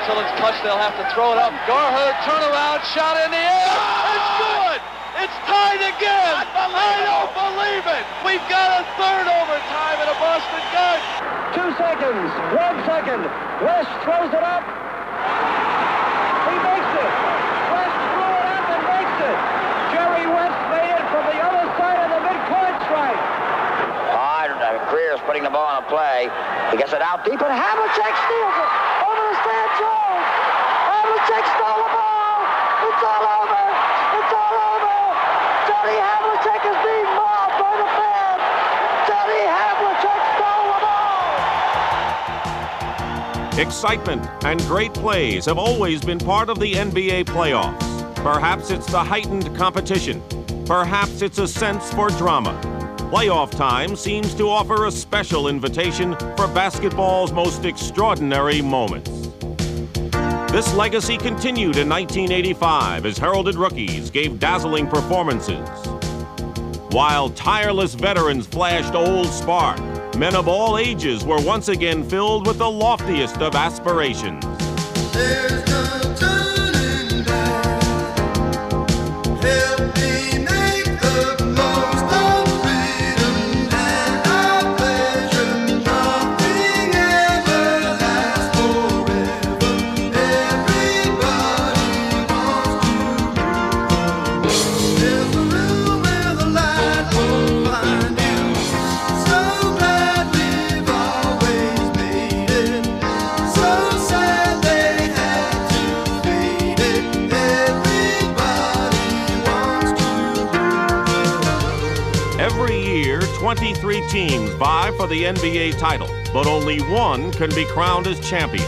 until it's touched, they'll have to throw it up. Garherd, turnaround, shot in the air. It's good. It's tied again. I don't believe it. We've got a third overtime in a Boston gun. 2 seconds. 1 second. West throws it up. He makes it. West threw it up and makes it. Jerry West made it from the other side of the midcourt stripe. Greer's putting the ball on a play. He gets it out deep, and Havlicek steals it over to Stan Jones. Havlicek stole the ball. It's all over. It's all over. Johnny Havlicek is being mobbed by the fans. Johnny Havlicek stole the ball. Excitement and great plays have always been part of the NBA playoffs. Perhaps it's the heightened competition. Perhaps it's a sense for drama. Playoff time seems to offer a special invitation for basketball's most extraordinary moments. This legacy continued in 1985 as heralded rookies gave dazzling performances. While tireless veterans flashed old spark, men of all ages were once again filled with the loftiest of aspirations. There's no turning back. Help me make the most of freedom and our pleasure. Nothing ever lasts forever. Everybody wants to be. There's a room where the light won't find you. So glad we've always made it. So sad they had to fade it. Everybody wants to. Every year, 23 teams vie for the NBA title, but only one can be crowned as champion.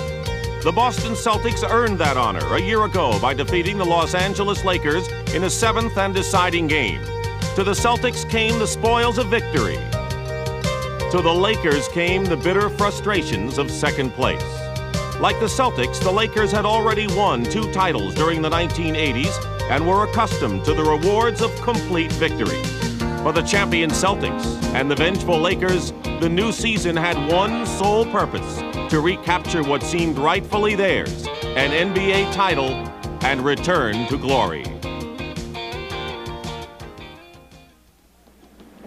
The Boston Celtics earned that honor a year ago by defeating the Los Angeles Lakers in a seventh and deciding game. To the Celtics came the spoils of victory. To the Lakers came the bitter frustrations of second place. Like the Celtics, the Lakers had already won 2 titles during the 1980s and were accustomed to the rewards of complete victory. For the champion Celtics and the vengeful Lakers, the new season had one sole purpose: to recapture what seemed rightfully theirs, an NBA title, and return to glory.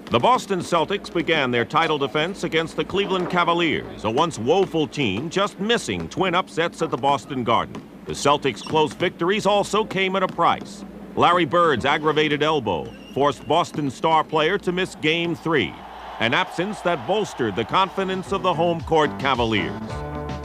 The Boston Celtics began their title defense against the Cleveland Cavaliers, a once woeful team just missing twin upsets at the Boston Garden. The Celtics' close victories also came at a price. Larry Bird's aggravated elbow forced Boston star player to miss Game 3, an absence that bolstered the confidence of the home court Cavaliers.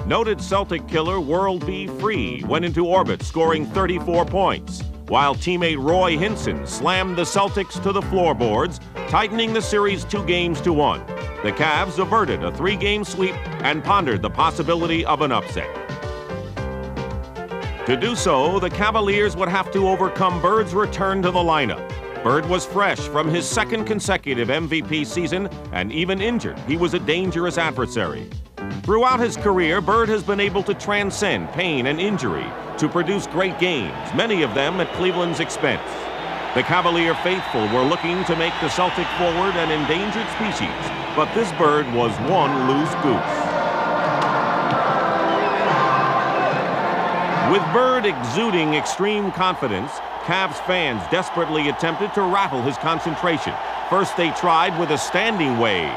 Noted Celtic killer World B. Free went into orbit, scoring 34 points, while teammate Roy Hinson slammed the Celtics to the floorboards, tightening the series 2-1. The Cavs averted a 3-game sweep and pondered the possibility of an upset. To do so, the Cavaliers would have to overcome Bird's return to the lineup. Bird was fresh from his second consecutive MVP season, and even injured, he was a dangerous adversary. Throughout his career, Bird has been able to transcend pain and injury to produce great games, many of them at Cleveland's expense. The Cavalier faithful were looking to make the Celtic forward an endangered species, but this Bird was one loose goose. With Bird exuding extreme confidence, Cavs fans desperately attempted to rattle his concentration. First they tried with a standing wave.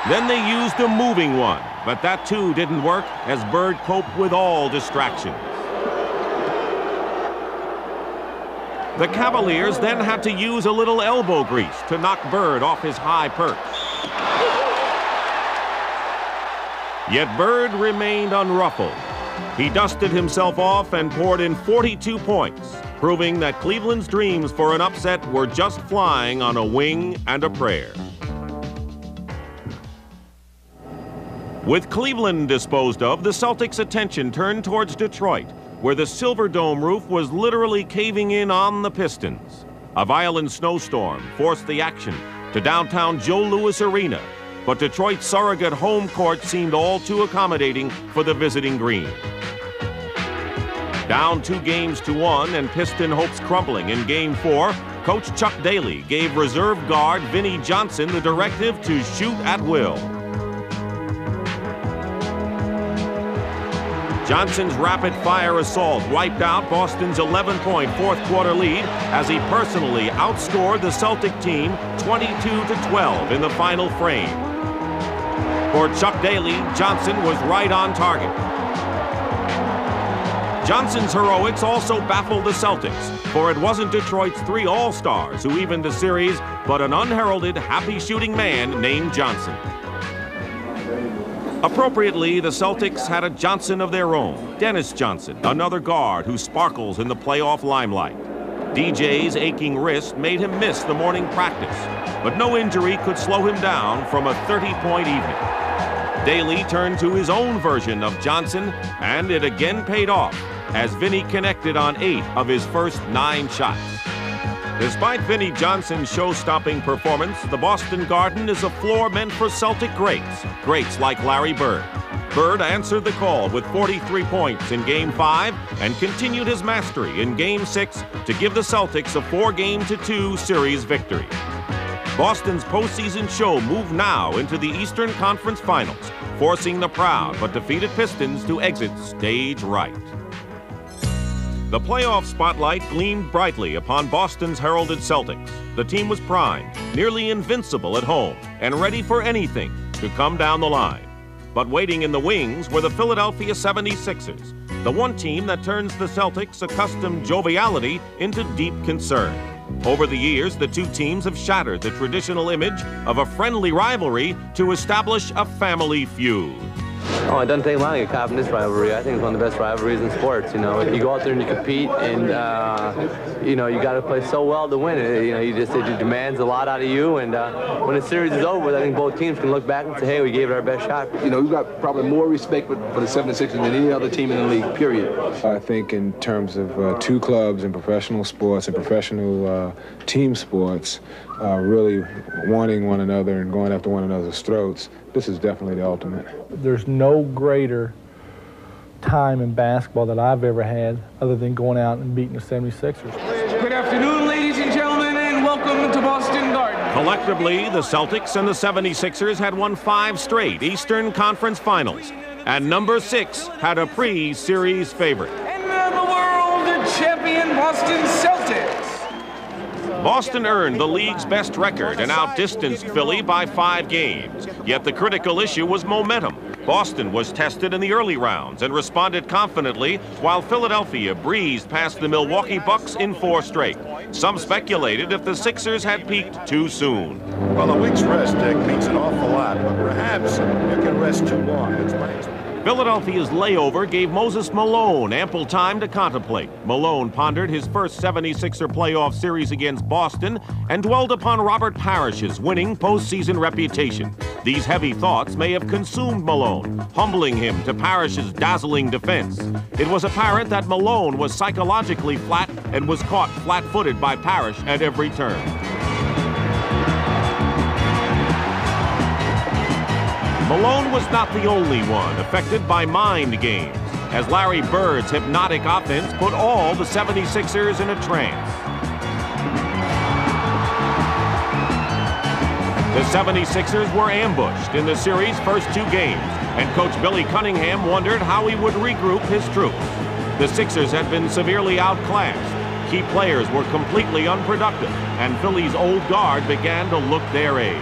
Then they used a moving one, but that too didn't work as Bird coped with all distractions. The Cavaliers then had to use a little elbow grease to knock Bird off his high perch. Yet Bird remained unruffled. He dusted himself off and poured in 42 points, proving that Cleveland's dreams for an upset were just flying on a wing and a prayer. With Cleveland disposed of, the Celtics' attention turned towards Detroit, where the Silverdome roof was literally caving in on the Pistons. A violent snowstorm forced the action to downtown Joe Louis Arena, but Detroit's surrogate home court seemed all too accommodating for the visiting Green. Down 2-1 and Piston hopes crumbling in Game 4, Coach Chuck Daly gave reserve guard Vinnie Johnson the directive to shoot at will. Johnson's rapid-fire assault wiped out Boston's 11-point fourth-quarter lead as he personally outscored the Celtic team 22-12 in the final frame. For Chuck Daly, Johnson was right on target. Johnson's heroics also baffled the Celtics, for it wasn't Detroit's 3 All-Stars who evened the series, but an unheralded, happy-shooting man named Johnson. Appropriately, the Celtics had a Johnson of their own, Dennis Johnson, another guard who sparkles in the playoff limelight. DJ's aching wrist made him miss the morning practice, but no injury could slow him down from a 30-point evening. Daly turned to his own version of Johnson, and it again paid off, as Vinny connected on 8 of his first 9 shots. Despite Vinnie Johnson's show-stopping performance, the Boston Garden is a floor meant for Celtic greats like Larry Bird. Bird answered the call with 43 points in Game 5 and continued his mastery in Game 6 to give the Celtics a 4-2 series victory. Boston's postseason show moved now into the Eastern Conference Finals, forcing the proud but defeated Pistons to exit stage right. The playoff spotlight gleamed brightly upon Boston's heralded Celtics. The team was primed, nearly invincible at home, and ready for anything to come down the line. But waiting in the wings were the Philadelphia 76ers, the one team that turns the Celtics' accustomed joviality into deep concern. Over the years, the two teams have shattered the traditional image of a friendly rivalry to establish a family feud. Oh, it doesn't take long to get caught in this rivalry. I think it's one of the best rivalries in sports. You know, you go out there and you compete, and you know, you got to play so well to win it. You know, it demands a lot out of you. And when the series is over, I think both teams can look back and say, "Hey, we gave it our best shot." You know, we've got probably more respect for the 76ers than any other team in the league. Period. I think in terms of two clubs in professional sports and professional team sports, really wanting one another and going after one another's throats, this is definitely the ultimate. There's no greater time in basketball that I've ever had other than going out and beating the 76ers. Good afternoon, ladies and gentlemen, and welcome to Boston Garden. Collectively, the Celtics and the 76ers had won 5 straight Eastern Conference Finals, and number 6 had a pre-series favorite. And the world champion Boston Celtics. Boston earned the league's best record and outdistanced Philly by 5 games. Yet the critical issue was momentum. Boston was tested in the early rounds and responded confidently, while Philadelphia breezed past the Milwaukee Bucks in 4 straight. Some speculated if the Sixers had peaked too soon. Well, a week's rest, Dick, means an awful lot, but perhaps you can rest too long. It's my experience. Philadelphia's layover gave Moses Malone ample time to contemplate. Malone pondered his first 76er playoff series against Boston and dwelled upon Robert Parrish's winning postseason reputation. These heavy thoughts may have consumed Malone, humbling him to Parrish's dazzling defense. It was apparent that Malone was psychologically flat and was caught flat-footed by Parrish at every turn. Malone was not the only one affected by mind games, as Larry Bird's hypnotic offense put all the 76ers in a trance. The 76ers were ambushed in the series' first 2 games, and coach Billy Cunningham wondered how he would regroup his troops. The Sixers had been severely outclassed. Key players were completely unproductive, and Philly's old guard began to look their age.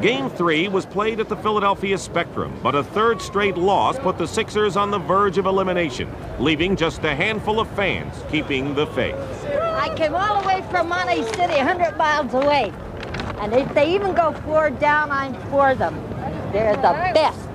Game 3 was played at the Philadelphia Spectrum, but a 3rd straight loss put the Sixers on the verge of elimination, leaving just a handful of fans keeping the faith. I came all the way from Monterey City, 100 miles away. And if they even go floor down, I'm for them. They're the best.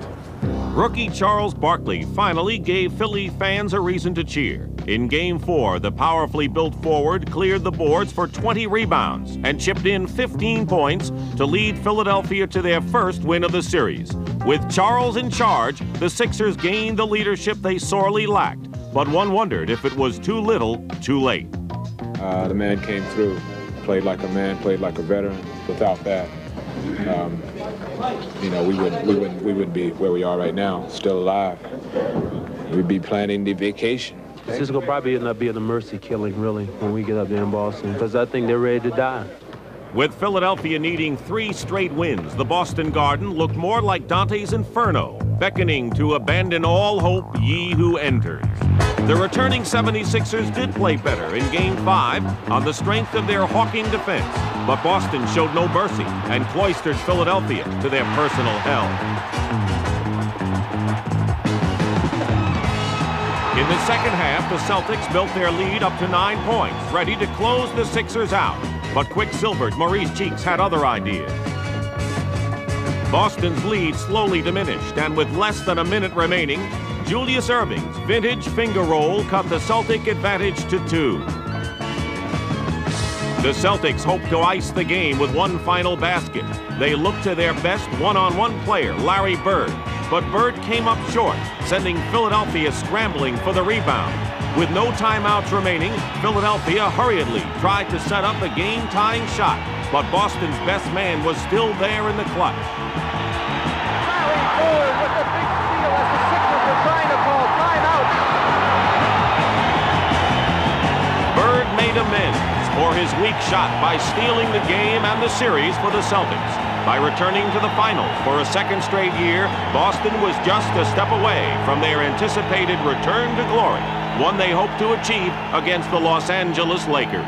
Rookie Charles Barkley finally gave Philly fans a reason to cheer. In Game 4, the powerfully built forward cleared the boards for 20 rebounds and chipped in 15 points to lead Philadelphia to their first win of the series. With Charles in charge, the Sixers gained the leadership they sorely lacked, but one wondered if it was too little, too late. The man came through, played like a man, played like a veteran. Without that, you know, we wouldn't be where we are right now, still alive. We'd be planning the vacation. This will probably end up being a mercy killing, really, when we get up there in Boston, because I think they're ready to die. With Philadelphia needing 3 straight wins, the Boston Garden looked more like Dante's Inferno, beckoning to abandon all hope, ye who enters. The returning 76ers did play better in Game 5 on the strength of their hawking defense, but Boston showed no mercy and cloistered Philadelphia to their personal hell. In the second half, the Celtics built their lead up to 9 points, ready to close the Sixers out. But quick-silvered Maurice Cheeks had other ideas. Boston's lead slowly diminished, and with less than a minute remaining, Julius Erving's vintage finger roll cut the Celtic advantage to 2. The Celtics hoped to ice the game with one final basket. They looked to their best one-on-one player, Larry Bird, but Bird came up short, sending Philadelphia scrambling for the rebound. With no timeouts remaining, Philadelphia hurriedly tried to set up a game-tying shot, but Boston's best man was still there in the clutch. Larry Bird with the big steal as the Sixers were trying to call timeout. Bird made amends for his weak shot by stealing the game and the series for the Celtics. By returning to the finals for a second straight year, Boston was just a step away from their anticipated return to glory, one they hope to achieve against the Los Angeles Lakers.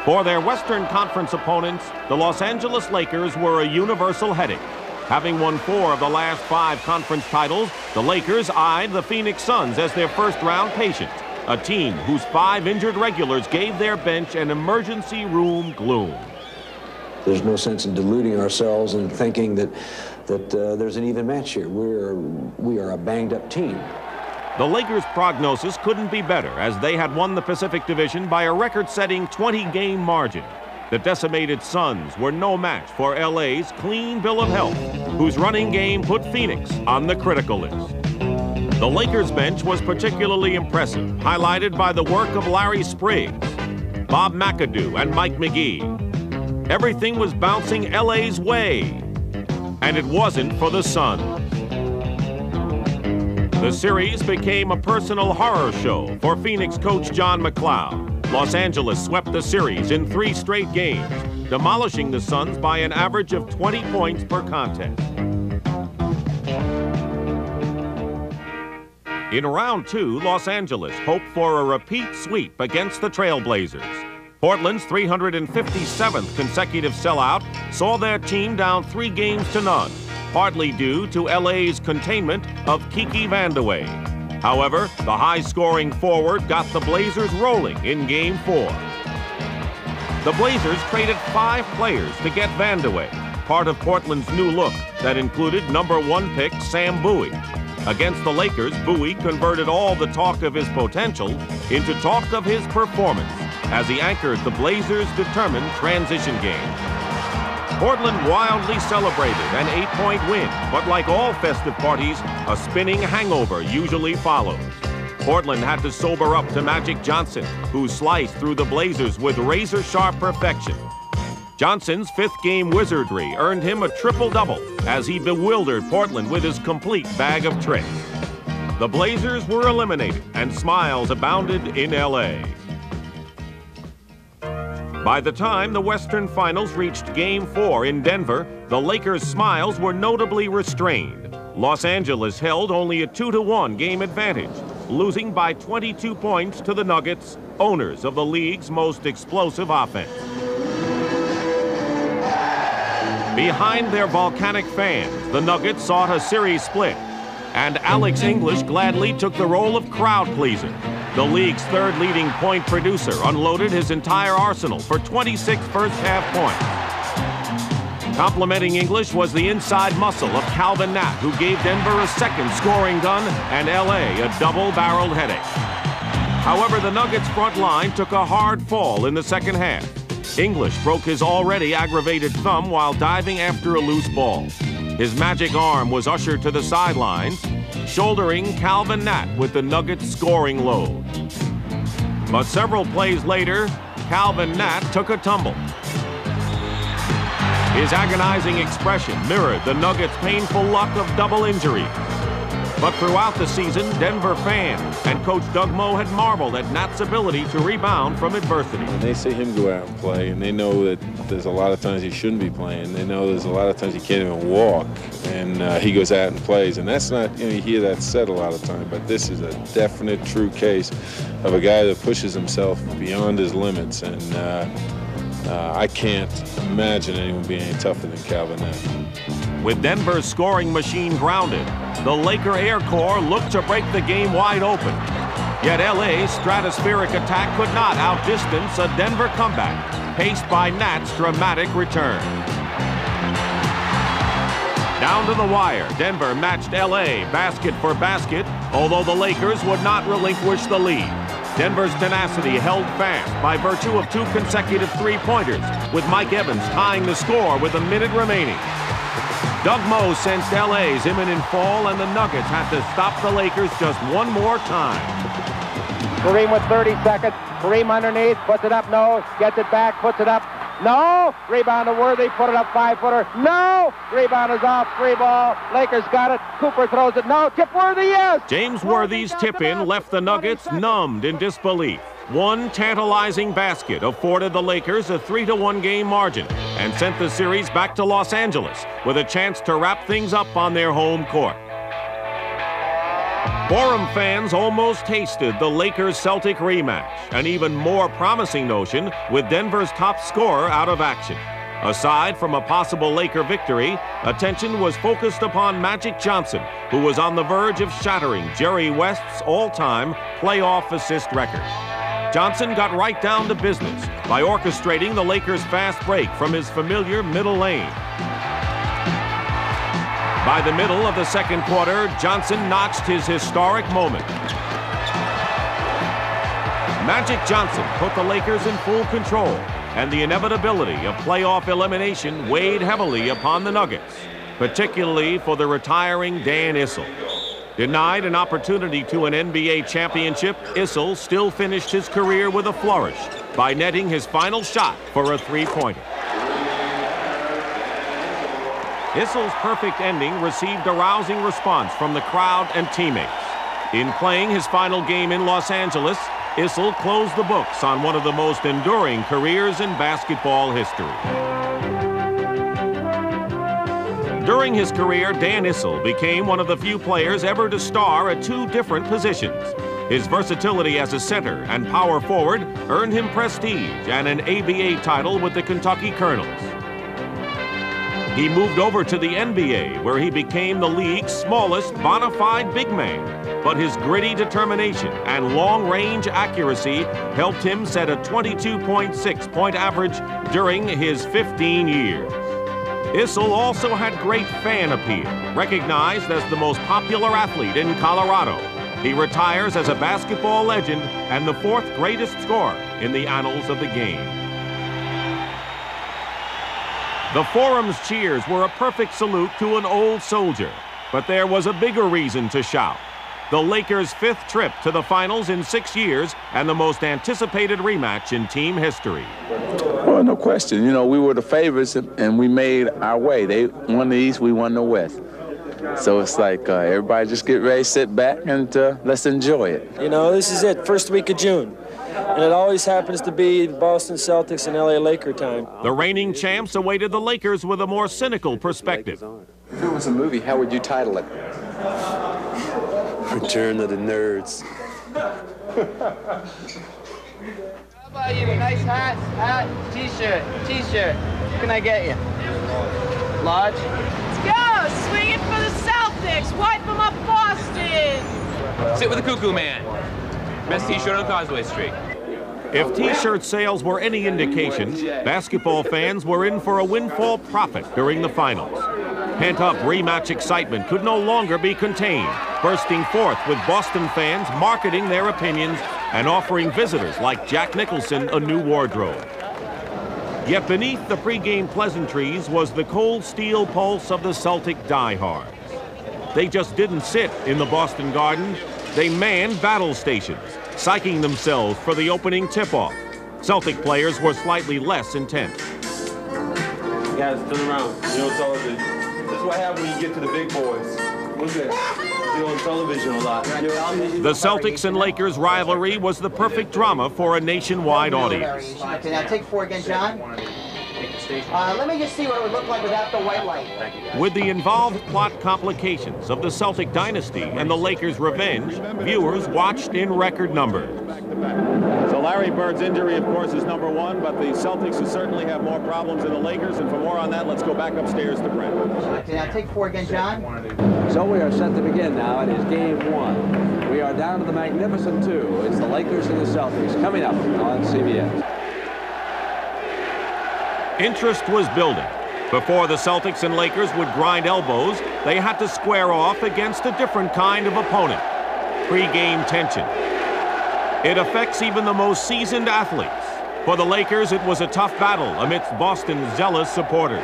For their Western Conference opponents, the Los Angeles Lakers were a universal headache. Having won 4 of the last 5 conference titles, the Lakers eyed the Phoenix Suns as their first-round patients, a team whose 5 injured regulars gave their bench an emergency room gloom. There's no sense in deluding ourselves and thinking that there's an even match here. We are a banged-up team. The Lakers' prognosis couldn't be better, as they had won the Pacific Division by a record-setting 20-game margin. The decimated Suns were no match for LA's clean bill of health, whose running game put Phoenix on the critical list. The Lakers' bench was particularly impressive, highlighted by the work of Larry Spriggs, Bob McAdoo, and Mike McGee. Everything was bouncing LA's way, and it wasn't for the Suns. The series became a personal horror show for Phoenix coach John McLeod. Los Angeles swept the series in 3 straight games, demolishing the Suns by an average of 20 points per contest. In round 2, Los Angeles hoped for a repeat sweep against the Trailblazers. Portland's 357th consecutive sellout saw their team down 3 games to none, partly due to LA's containment of Kiki Vandeweghe. However, the high-scoring forward got the Blazers rolling in Game 4. The Blazers traded 5 players to get Vandeweghe, part of Portland's new look that included #1 pick Sam Bowie. Against the Lakers, Bowie converted all the talk of his potential into talk of his performance as he anchored the Blazers' determined transition game. Portland wildly celebrated an 8-point win, but like all festive parties, a spinning hangover usually follows. Portland had to sober up to Magic Johnson, who sliced through the Blazers with razor-sharp perfection. Johnson's 5th-game wizardry earned him a triple-double as he bewildered Portland with his complete bag of tricks. The Blazers were eliminated, and smiles abounded in L.A. By the time the Western Finals reached Game 4 in Denver, the Lakers' smiles were notably restrained. Los Angeles held only a 2-1 game advantage, losing by 22 points to the Nuggets, owners of the league's most explosive offense. Behind their volcanic fans, the Nuggets sought a series split, and Alex English gladly took the role of crowd pleaser. The league's 3rd leading point producer unloaded his entire arsenal for 26 first-half points. Complementing English was the inside muscle of Calvin Nat, who gave Denver a 2nd scoring gun and L.A. a double-barreled headache. However, the Nuggets' front line took a hard fall in the second half. English broke his already aggravated thumb while diving after a loose ball. His magic arm was ushered to the sidelines, shouldering Calvin Nat with the Nuggets' scoring load. But several plays later, Calvin Nat took a tumble. His agonizing expression mirrored the Nuggets' painful luck of double injuries. But throughout the season, Denver fans and Coach Doug Moe had marveled at Nat's ability to rebound from adversity. When they see him go out and play, and they know that there's a lot of times he shouldn't be playing, they know there's a lot of times he can't even walk, and he goes out and plays. And that's not, you hear that said a lot of times, but this is a definite, true case of a guy that pushes himself beyond his limits, and I can't imagine anyone being any tougher than Calvin Nat. With Denver's scoring machine grounded, the Laker Air Corps looked to break the game wide open. Yet LA's stratospheric attack could not outdistance a Denver comeback, paced by Nat's dramatic return. Down to the wire, Denver matched LA basket for basket, although the Lakers would not relinquish the lead. Denver's tenacity held fast by virtue of 2 consecutive three-pointers, with Mike Evans tying the score with a minute remaining. Doug Moe sensed LA's imminent fall, and the Nuggets had to stop the Lakers just one more time. Kareem with 30 seconds. Kareem underneath, puts it up, no. Gets it back, puts it up, no. Rebound to Worthy, put it up, 5-footer, no. Rebound is off, free ball. Lakers got it. Cooper throws it, no. Tip Worthy, yes. James Worthy's tip-in left the Nuggets numbed in disbelief. One tantalizing basket afforded the Lakers a 3-1 game margin and sent the series back to Los Angeles with a chance to wrap things up on their home court. Forum fans almost tasted the Lakers-Celtic rematch, an even more promising notion with Denver's top scorer out of action. Aside from a possible Laker victory, attention was focused upon Magic Johnson, who was on the verge of shattering Jerry West's all-time playoff assist record. Johnson got right down to business by orchestrating the Lakers' fast break from his familiar middle lane. By the middle of the second quarter, Johnson notched his historic moment. Magic Johnson put the Lakers in full control, and the inevitability of playoff elimination weighed heavily upon the Nuggets, particularly for the retiring Dan Issel. Denied an opportunity to an NBA championship, Issel still finished his career with a flourish by netting his final shot for a three-pointer. Issel's perfect ending received a rousing response from the crowd and teammates. In playing his final game in Los Angeles, Issel closed the books on one of the most enduring careers in basketball history. During his career, Dan Issel became one of the few players ever to star at 2 different positions. His versatility as a center and power forward earned him prestige and an ABA title with the Kentucky Colonels. He moved over to the NBA, where he became the league's smallest bona fide big man. But his gritty determination and long-range accuracy helped him set a 22.6-point average during his 15 years. Issel also had great fan appeal, recognized as the most popular athlete in Colorado. He retires as a basketball legend and the 4th greatest scorer in the annals of the game. The Forum's cheers were a perfect salute to an old soldier, but there was a bigger reason to shout. The Lakers' 5th trip to the finals in 6 years and the most anticipated rematch in team history. Well, no question. You know, we were the favorites and we made our way. They won the East, we won the West. So it's like everybody just get ready, sit back, and let's enjoy it. You know, this is it, first week of June. And it always happens to be Boston Celtics and LA Laker time. The reigning champs awaited the Lakers with a more cynical perspective. If it was a movie, how would you title it? Return of the Nerds. How about you? Nice hat, t-shirt. What can I get you? Large? Let's go! Swing it for the Celtics! Wipe them up, Boston! Sit with the Cuckoo Man. Best t-shirt on Causeway Street. If t-shirt sales were any indication, basketball fans were in for a windfall profit during the finals. Pent-up rematch excitement could no longer be contained, bursting forth with Boston fans marketing their opinions and offering visitors like Jack Nicholson a new wardrobe. Yet beneath the pregame pleasantries was the cold steel pulse of the Celtic diehards. They just didn't sit in the Boston Garden. They manned battle stations, psyching themselves for the opening tip-off. Celtic players were slightly less intense. Guys, turn around. You know, tell us this is what happens when you get to the big boys. What's that? you on television a lot. The Celtics and Lakers rivalry was the perfect drama for a nationwide audience. Okay, now take 4 again, John. Let me just see what it would look like without the white light. With the involved plot complications of the Celtic dynasty and the Lakers' revenge, viewers watched in record numbers. So Larry Bird's injury, of course, is number 1, but the Celtics certainly have more problems than the Lakers. And for more on that, let's go back upstairs to Brent. Okay, now take 4 again, John. So we are set to begin now. It is game 1. We are down to the magnificent 2. It's the Lakers and the Celtics coming up on CBS. Interest was building. Before the Celtics and Lakers would grind elbows, they had to square off against a different kind of opponent. Pre-game tension. It affects even the most seasoned athletes. For the Lakers, it was a tough battle amidst Boston's zealous supporters.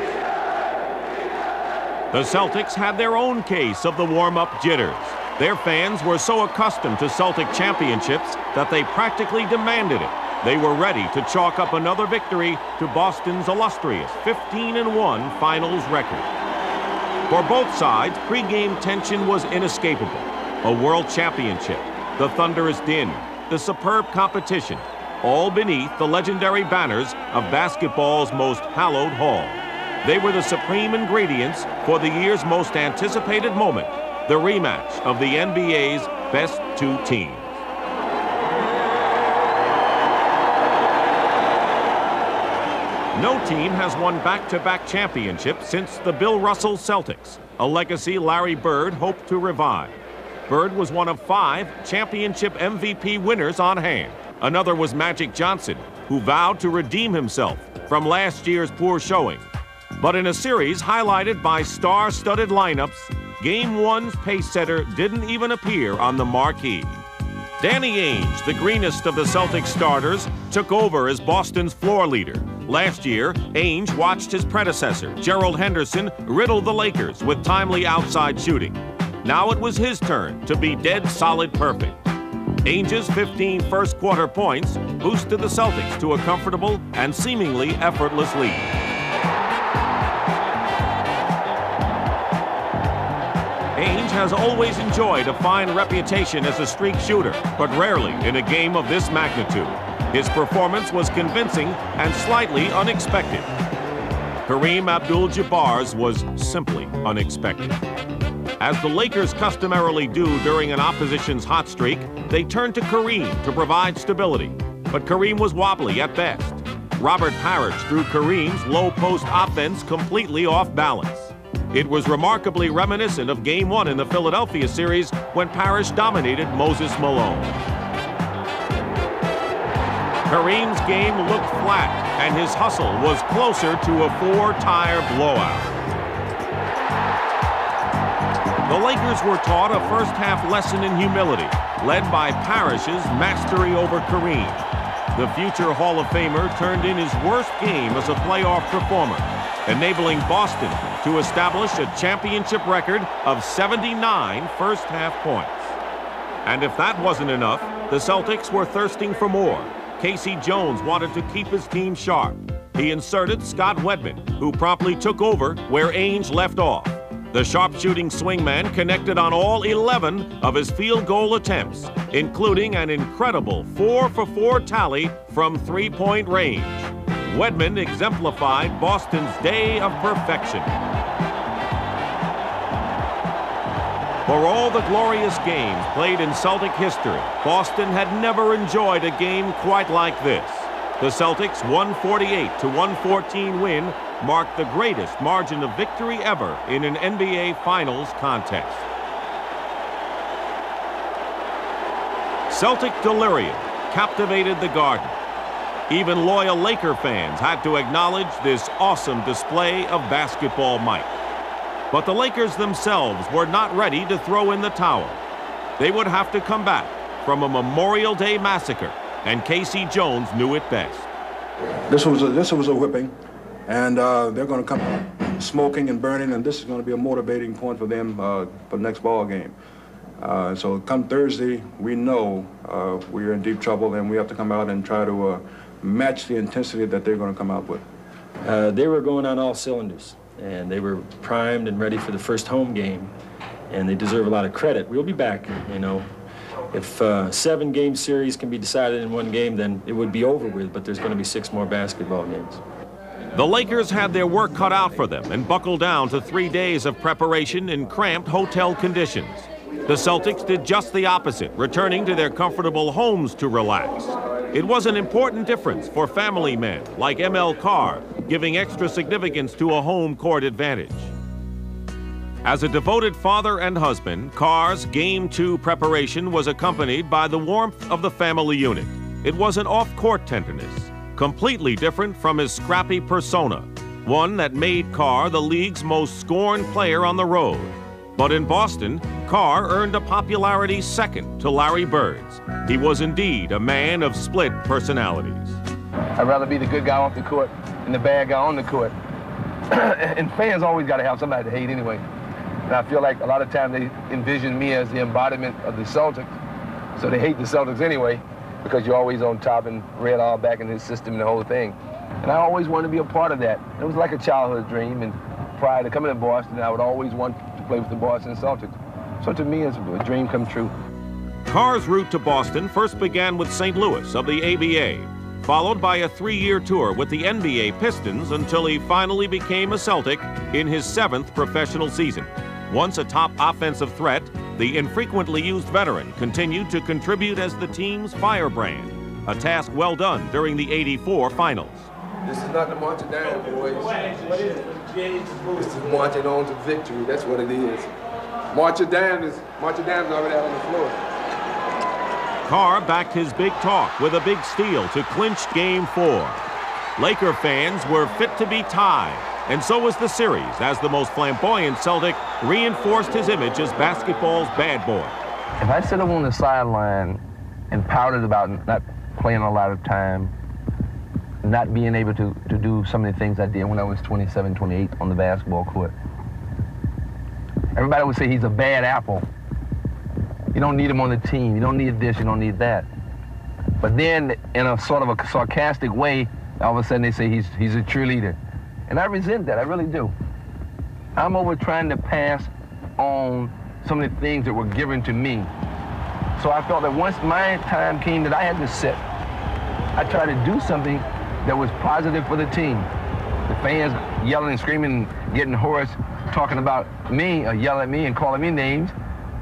The Celtics had their own case of the warm-up jitters. Their fans were so accustomed to Celtic championships that they practically demanded it. They were ready to chalk up another victory to Boston's illustrious 15-1 finals record. For both sides, pre-game tension was inescapable. A world championship, the thunderous din, the superb competition, all beneath the legendary banners of basketball's most hallowed hall. They were the supreme ingredients for the year's most anticipated moment, the rematch of the NBA's best 2 teams. No team has won back-to-back championships since the Bill Russell Celtics, a legacy Larry Bird hoped to revive. Bird was one of 5 championship MVP winners on hand. Another was Magic Johnson, who vowed to redeem himself from last year's poor showing. But in a series highlighted by star-studded lineups, Game 1's pace setter didn't even appear on the marquee. Danny Ainge, the greenest of the Celtics starters, took over as Boston's floor leader. Last year, Ainge watched his predecessor, Gerald Henderson, riddle the Lakers with timely outside shooting. Now it was his turn to be dead solid perfect. Ainge's 15 first-quarter points boosted the Celtics to a comfortable and seemingly effortless lead. Ainge has always enjoyed a fine reputation as a streak shooter, but rarely in a game of this magnitude. His performance was convincing and slightly unexpected. Kareem Abdul-Jabbar's was simply unexpected. As the Lakers customarily do during an opposition's hot streak, they turned to Kareem to provide stability. But Kareem was wobbly at best. Robert Parrish threw Kareem's low-post offense completely off balance. It was remarkably reminiscent of Game 1 in the Philadelphia series when Parrish dominated Moses Malone. Kareem's game looked flat, and his hustle was closer to a 4-tire blowout. The Lakers were taught a first-half lesson in humility, led by Parrish's mastery over Kareem. The future Hall of Famer turned in his worst game as a playoff performer, enabling Boston to establish a championship record of 79 first-half points. And if that wasn't enough, the Celtics were thirsting for more. Casey Jones wanted to keep his team sharp. He inserted Scott Wedman, who promptly took over where Ainge left off. The sharpshooting swingman connected on all 11 of his field goal attempts, including an incredible 4-for-4 tally from three-point range. Wedman exemplified Boston's day of perfection. For all the glorious games played in Celtic history, Boston had never enjoyed a game quite like this. The Celtics' 148-114 win marked the greatest margin of victory ever in an NBA Finals contest. Celtic delirium captivated the Garden. Even loyal Laker fans had to acknowledge this awesome display of basketball might. But the Lakers themselves were not ready to throw in the towel. They would have to come back from a Memorial Day massacre, and Casey Jones knew it best. This was a whipping, and they're going to come smoking and burning, and this is going to be a motivating point for them for the next ball game. So come Thursday, we know we're in deep trouble, and we have to come out and try to match the intensity that they're going to come out with. They were going on all cylinders, and they were primed and ready for the first home game. and they deserve a lot of credit. We'll be back, you know. If a 7-game series can be decided in one game, then it would be over with, but there's going to be 6 more basketball games. The Lakers had their work cut out for them and buckled down to 3 days of preparation in cramped hotel conditions. The Celtics did just the opposite, returning to their comfortable homes to relax. It was an important difference for family men like M.L. Carr, giving extra significance to a home court advantage. As a devoted father and husband, Carr's Game 2 preparation was accompanied by the warmth of the family unit. It was an off-court tenderness, completely different from his scrappy persona, one that made Carr the league's most scorned player on the road. But in Boston, Carr earned a popularity second to Larry Bird's. He was indeed a man of split personalities. I'd rather be the good guy off the court than the bad guy on the court. And fans always got to have somebody to hate anyway. And I feel like a lot of times they envision me as the embodiment of the Celtics. So they hate the Celtics anyway, because you're always on top and Red all back in his system and the whole thing. And I always wanted to be a part of that. It was like a childhood dream, and prior to coming to Boston, I would always want to play with the Boston Celtics. So to me, it's a dream come true. Carr's route to Boston first began with St. Louis of the ABA, followed by a 3-year tour with the NBA Pistons until he finally became a Celtic in his 7th professional season. Once a top offensive threat, the infrequently used veteran continued to contribute as the team's firebrand, a task well done during the '84 finals. This is not the marching down, boys. What is it? This is marching on to victory. That's what it is. Marching down is already out on the floor. Carr backed his big talk with a big steal to clinch Game 4. Laker fans were fit to be tied, and so was the series, as the most flamboyant Celtic reinforced his image as basketball's bad boy. If I sit up on the sideline and pouted about not playing a lot of time, not being able to do some of the things I did when I was 27, 28 on the basketball court, everybody would say he's a bad apple. You don't need him on the team. You don't need this, you don't need that. But then, in a sort of a sarcastic way, all of a sudden they say he's a cheerleader. And I resent that, I really do. I'm over trying to pass on some of the things that were given to me. So I felt that once my time came that I had to sit, I tried to do something that was positive for the team. The fans yelling and screaming, getting hoarse, talking about me, or yelling at me and calling me names,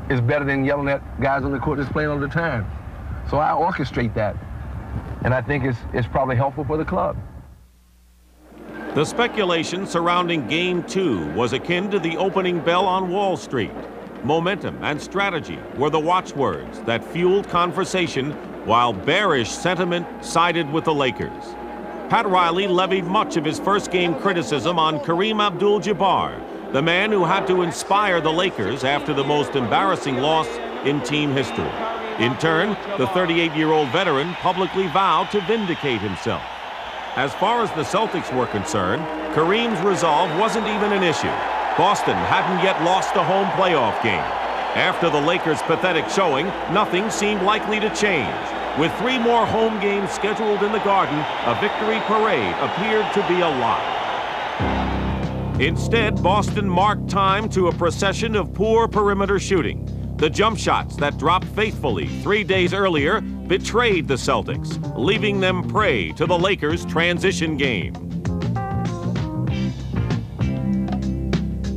is better than yelling at guys on the court that's playing all the time. So I orchestrate that. And I think it's probably helpful for the club. The speculation surrounding Game 2 was akin to the opening bell on Wall Street. Momentum and strategy were the watchwords that fueled conversation, while bearish sentiment sided with the Lakers. Pat Riley levied much of his first-game criticism on Kareem Abdul-Jabbar, the man who had to inspire the Lakers after the most embarrassing loss in team history. In turn, the 38-year-old veteran publicly vowed to vindicate himself. As far as the Celtics were concerned, Kareem's resolve wasn't even an issue. Boston hadn't yet lost a home playoff game. After the Lakers' pathetic showing, nothing seemed likely to change. With 3 more home games scheduled in the Garden, a victory parade appeared to be a lock. Instead, Boston marked time to a procession of poor perimeter shooting. The jump shots that dropped faithfully 3 days earlier betrayed the Celtics, leaving them prey to the Lakers' transition game.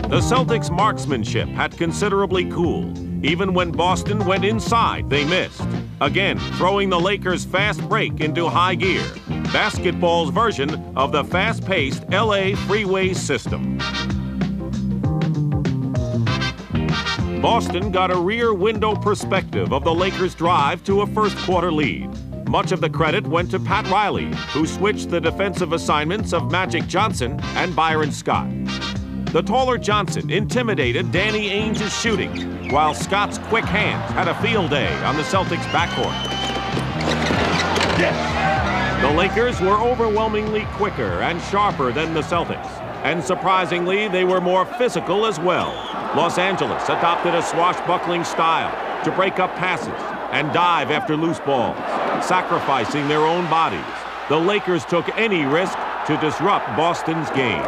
The Celtics' marksmanship had considerably cooled. Even when Boston went inside, they missed. Again, throwing the Lakers' fast break into high gear. Basketball's version of the fast-paced LA freeway system. Boston got a rear window perspective of the Lakers' drive to a first-quarter lead. Much of the credit went to Pat Riley, who switched the defensive assignments of Magic Johnson and Byron Scott. The taller Johnson intimidated Danny Ainge's shooting, while Scott's quick hands had a field day on the Celtics' backcourt. Yes. The Lakers were overwhelmingly quicker and sharper than the Celtics, and surprisingly, they were more physical as well. Los Angeles adopted a swashbuckling style to break up passes and dive after loose balls, sacrificing their own bodies. The Lakers took any risk to disrupt Boston's game.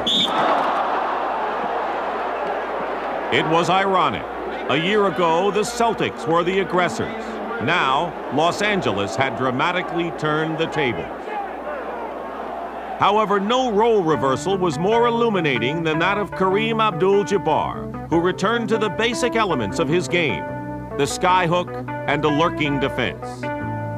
It was ironic. A year ago, the Celtics were the aggressors. Now, Los Angeles had dramatically turned the tables. However, no role reversal was more illuminating than that of Kareem Abdul-Jabbar, who returned to the basic elements of his game, the skyhook and a lurking defense.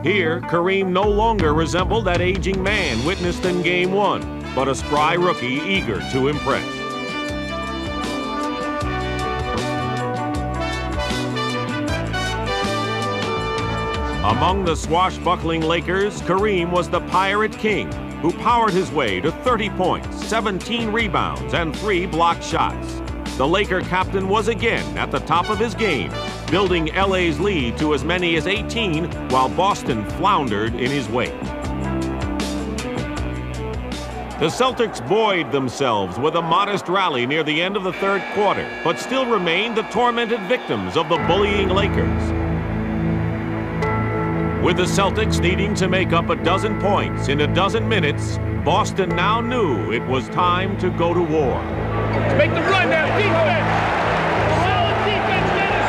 Here, Kareem no longer resembled that aging man witnessed in Game 1, but a spry rookie eager to impress. Among the swashbuckling Lakers, Kareem was the Pirate King, who powered his way to 30 points, 17 rebounds, and 3 blocked shots. The Laker captain was again at the top of his game, building LA's lead to as many as 18, while Boston floundered in his wake. The Celtics buoyed themselves with a modest rally near the end of the third quarter, but still remained the tormented victims of the bullying Lakers. With the Celtics needing to make up a dozen points in a dozen minutes, Boston now knew it was time to go to war. Make the run now, defense! Solid defense, Dennis!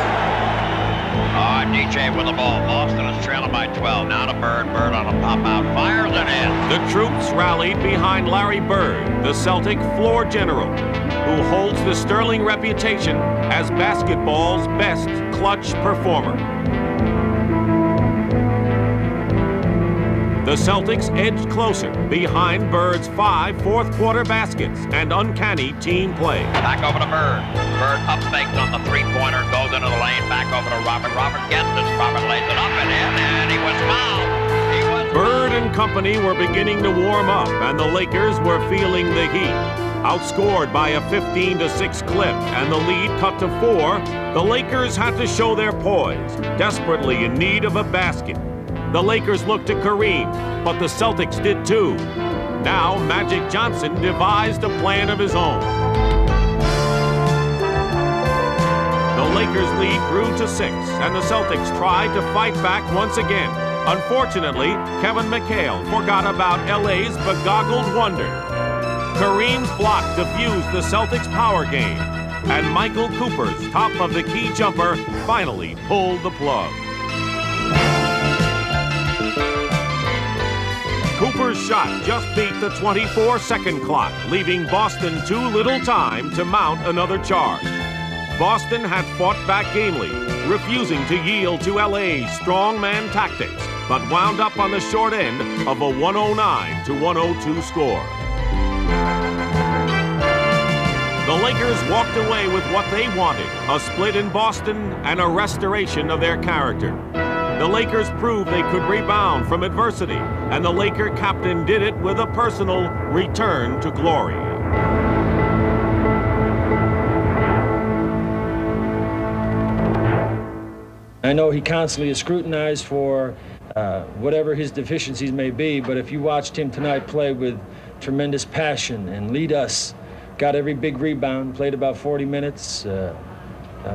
DJ with the ball. Boston is trailing by 12. Now to Bird. Bird on a pop-out. Fires it in. The troops rallied behind Larry Bird, the Celtic floor general, who holds the sterling reputation as basketball's best clutch performer. The Celtics edged closer behind Bird's 5 fourth-quarter baskets and uncanny team play. Back over to Bird. Bird up fakes on the three-pointer, goes into the lane, back over to Robert. Robert gets it. Robert lays it up and in, and he was fouled. Bird and company were beginning to warm up, and the Lakers were feeling the heat. Outscored by a 15-6 clip and the lead cut to 4, the Lakers had to show their poise, desperately in need of a basket. The Lakers looked to Kareem, but the Celtics did too. Now Magic Johnson devised a plan of his own. The Lakers' lead grew to 6, and the Celtics tried to fight back once again. Unfortunately, Kevin McHale forgot about LA's begoggled wonder. Kareem's block diffused the Celtics' power game, and Michael Cooper's top-of-the-key jumper finally pulled the plug. Cooper's shot just beat the 24-second clock, leaving Boston too little time to mount another charge. Boston had fought back gamely, refusing to yield to LA's strongman tactics, but wound up on the short end of a 109-102 score. The Lakers walked away with what they wanted, a split in Boston and a restoration of their character. The Lakers proved they could rebound from adversity, and the Laker captain did it with a personal return to glory. I know he constantly is scrutinized for whatever his deficiencies may be, but if you watched him tonight play with tremendous passion and lead us, got every big rebound, played about 40 minutes,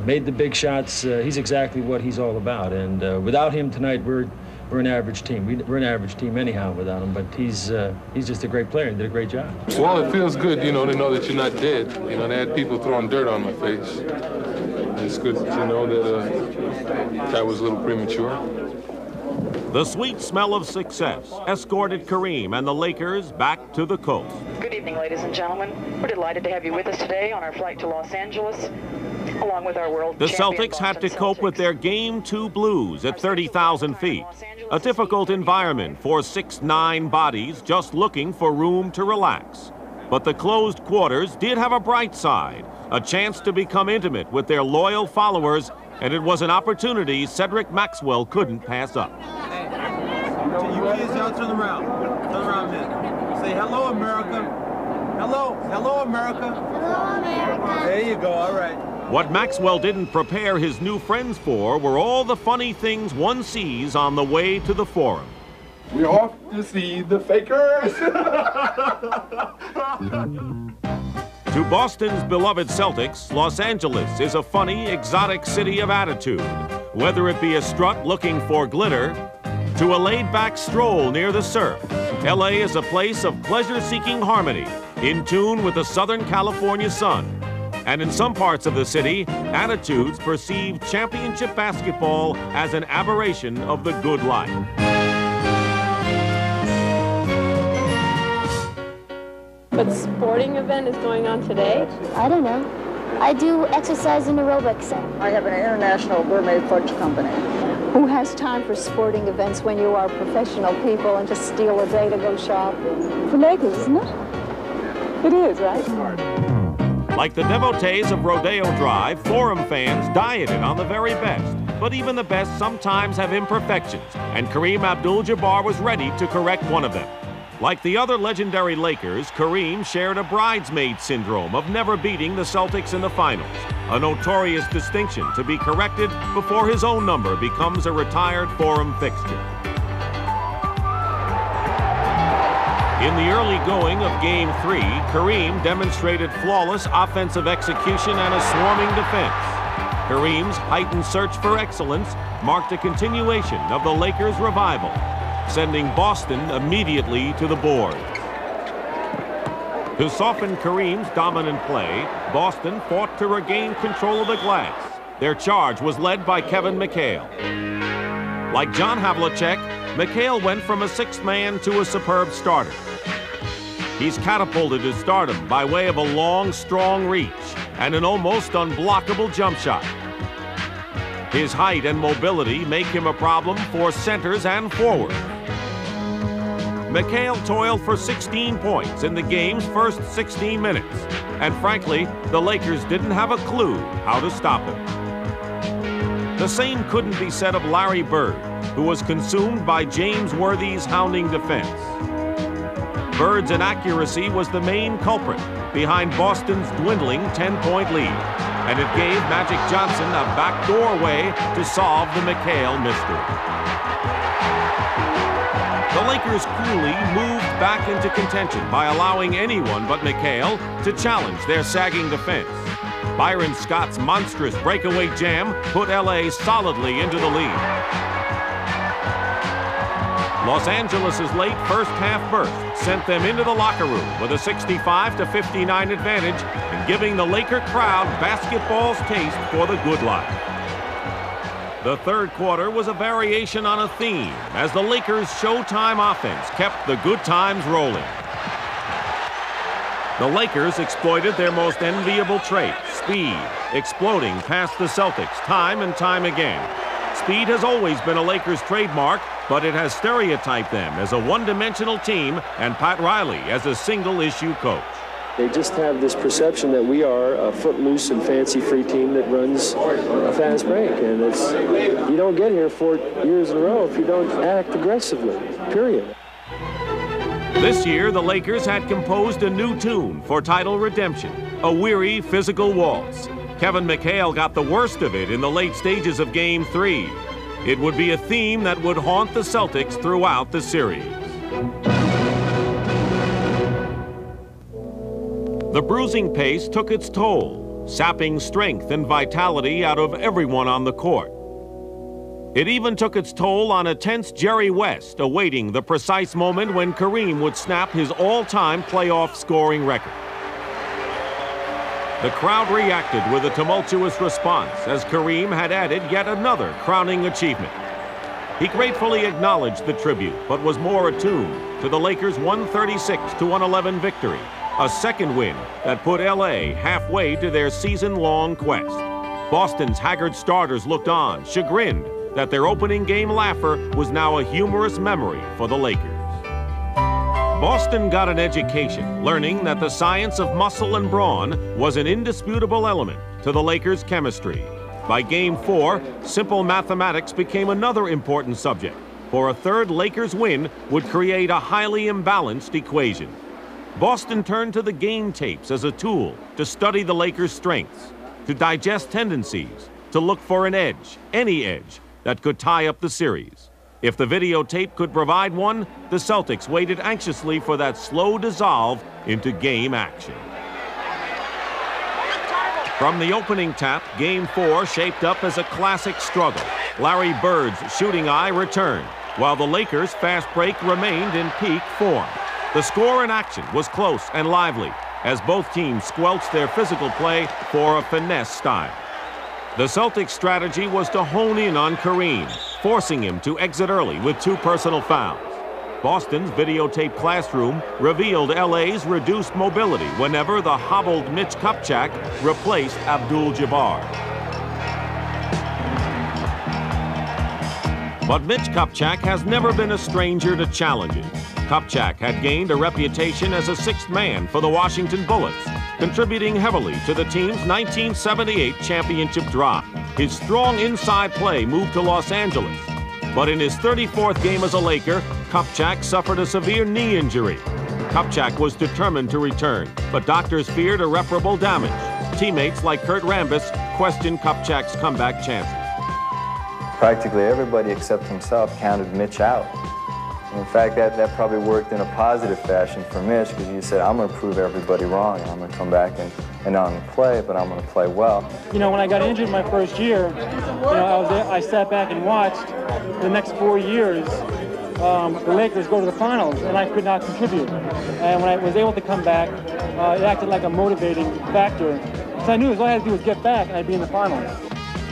made the big shots. He's exactly what he's all about. And without him tonight, we're an average team. We're an average team anyhow without him. But he's just a great player and did a great job. Well, it feels good, to know that you're not dead. They had people throwing dirt on my face. It's good to know that that was a little premature. The sweet smell of success escorted Kareem and the Lakers back to the coast. Good evening, ladies and gentlemen. We're delighted to have you with us today on our flight to Los Angeles, along with our world The champion Celtics had to Boston cope Celtics. with their Game 2 blues at 30,000 feet. A difficult environment for 6'9" bodies just looking for room to relax. But the closed quarters did have a bright side, a chance to become intimate with their loyal followers, and it was an opportunity Cedric Maxwell couldn't pass up. You kids, y'all turn around. Turn around, man. Say hello, America. Hello. Hello, America. Hello, America. There you go. All right. What Maxwell didn't prepare his new friends for were all the funny things one sees on the way to the Forum. We're off to see the fakers. To Boston's beloved Celtics, Los Angeles is a funny, exotic city of attitude. Whether it be a strut looking for glitter, to a laid-back stroll near the surf, LA is a place of pleasure-seeking harmony, in tune with the Southern California sun. And in some parts of the city, attitudes perceive championship basketball as an aberration of the good life. What sporting event is going on today? I don't know. I do exercise and aerobics. I have an international gourmet fudge company. Who has time for sporting events when you are professional people and just steal a day to go shopping? For Lakers, isn't it? It is, right? Like the devotees of Rodeo Drive, Forum fans dieted on the very best. But even the best sometimes have imperfections, and Kareem Abdul-Jabbar was ready to correct one of them. Like the other legendary Lakers, Kareem shared a bridesmaid syndrome of never beating the Celtics in the finals, a notorious distinction to be corrected before his own number becomes a retired Forum fixture. In the early going of Game 3, Kareem demonstrated flawless offensive execution and a swarming defense. Kareem's heightened search for excellence marked a continuation of the Lakers' revival, sending Boston immediately to the board. To soften Kareem's dominant play, Boston fought to regain control of the glass. Their charge was led by Kevin McHale. Like John Havlicek, McHale went from a sixth man to a superb starter. He's catapulted to stardom by way of a long, strong reach and an almost unblockable jump shot. His height and mobility make him a problem for centers and forwards. McHale toiled for 16 points in the game's first 16 minutes, and frankly, the Lakers didn't have a clue how to stop him. The same couldn't be said of Larry Bird, who was consumed by James Worthy's hounding defense. Bird's inaccuracy was the main culprit behind Boston's dwindling 10-point lead, and it gave Magic Johnson a backdoor way to solve the McHale mystery. The Lakers coolly moved back into contention by allowing anyone but McHale to challenge their sagging defense. Byron Scott's monstrous breakaway jam put LA solidly into the lead. Los Angeles' late first half burst sent them into the locker room with a 65-59 advantage and giving the Laker crowd basketball's taste for the good life. The third quarter was a variation on a theme as the Lakers' showtime offense kept the good times rolling. The Lakers exploited their most enviable trait, speed, exploding past the Celtics time and time again. Speed has always been a Lakers trademark, but it has stereotyped them as a one-dimensional team and Pat Riley as a single-issue coach. They just have this perception that we are a footloose and fancy-free team that runs a fast break. And it's, you don't get here 4 years in a row if you don't act aggressively, period. This year, the Lakers had composed a new tune for title redemption, a weary physical waltz. Kevin McHale got the worst of it in the late stages of Game 3. It would be a theme that would haunt the Celtics throughout the series. The bruising pace took its toll, sapping strength and vitality out of everyone on the court. It even took its toll on a tense Jerry West, awaiting the precise moment when Kareem would snap his all-time playoff scoring record. The crowd reacted with a tumultuous response as Kareem had added yet another crowning achievement. He gratefully acknowledged the tribute, but was more attuned to the Lakers' 136-111 victory, a second win that put LA halfway to their season-long quest. Boston's haggard starters looked on, chagrined that their opening game laugher was now a humorous memory for the Lakers. Boston got an education, learning that the science of muscle and brawn was an indisputable element to the Lakers' chemistry. By Game 4, simple mathematics became another important subject, for a third Lakers win would create a highly imbalanced equation. Boston turned to the game tapes as a tool to study the Lakers' strengths, to digest tendencies, to look for an edge, any edge, that could tie up the series. If the videotape could provide one, the Celtics waited anxiously for that slow dissolve into game action. From the opening tap, Game 4 shaped up as a classic struggle. Larry Bird's shooting eye returned, while the Lakers' fast break remained in peak form. The score in action was close and lively, as both teams squelched their physical play for a finesse style. The Celtics' strategy was to hone in on Kareem, forcing him to exit early with 2 personal fouls. Boston's videotape classroom revealed LA's reduced mobility whenever the hobbled Mitch Kupchak replaced Abdul-Jabbar. But Mitch Kupchak has never been a stranger to challenges. Kupchak had gained a reputation as a sixth man for the Washington Bullets, contributing heavily to the team's 1978 championship drive. His strong inside play moved to Los Angeles, but in his 34th game as a Laker, Kupchak suffered a severe knee injury. Kupchak was determined to return, but doctors feared irreparable damage. Teammates like Kurt Rambis questioned Kupchak's comeback chances. Practically everybody except himself counted Mitch out. In fact, that probably worked in a positive fashion for Mitch, because he said, I'm going to prove everybody wrong, and I'm going to come back and not only play, but I'm going to play well. You know, when I got injured my first year, I sat back and watched the next 4 years the Lakers go to the finals, and I could not contribute. And when I was able to come back, it acted like a motivating factor. So I knew all I had to do was get back, and I'd be in the finals.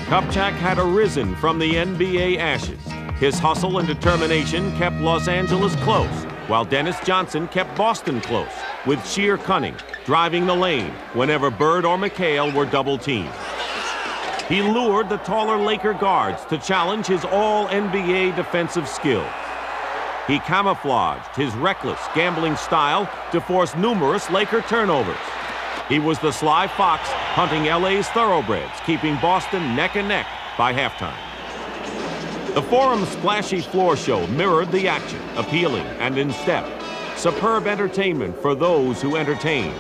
Kupchak had arisen from the NBA ashes. His hustle and determination kept Los Angeles close, while Dennis Johnson kept Boston close, with sheer cunning, driving the lane whenever Bird or McHale were double-teamed. He lured the taller Laker guards to challenge his all-NBA defensive skills. He camouflaged his reckless, gambling style to force numerous Laker turnovers. He was the sly fox hunting LA's thoroughbreds, keeping Boston neck and neck by halftime. The Forum's splashy floor show mirrored the action, appealing and in step. Superb entertainment for those who entertain.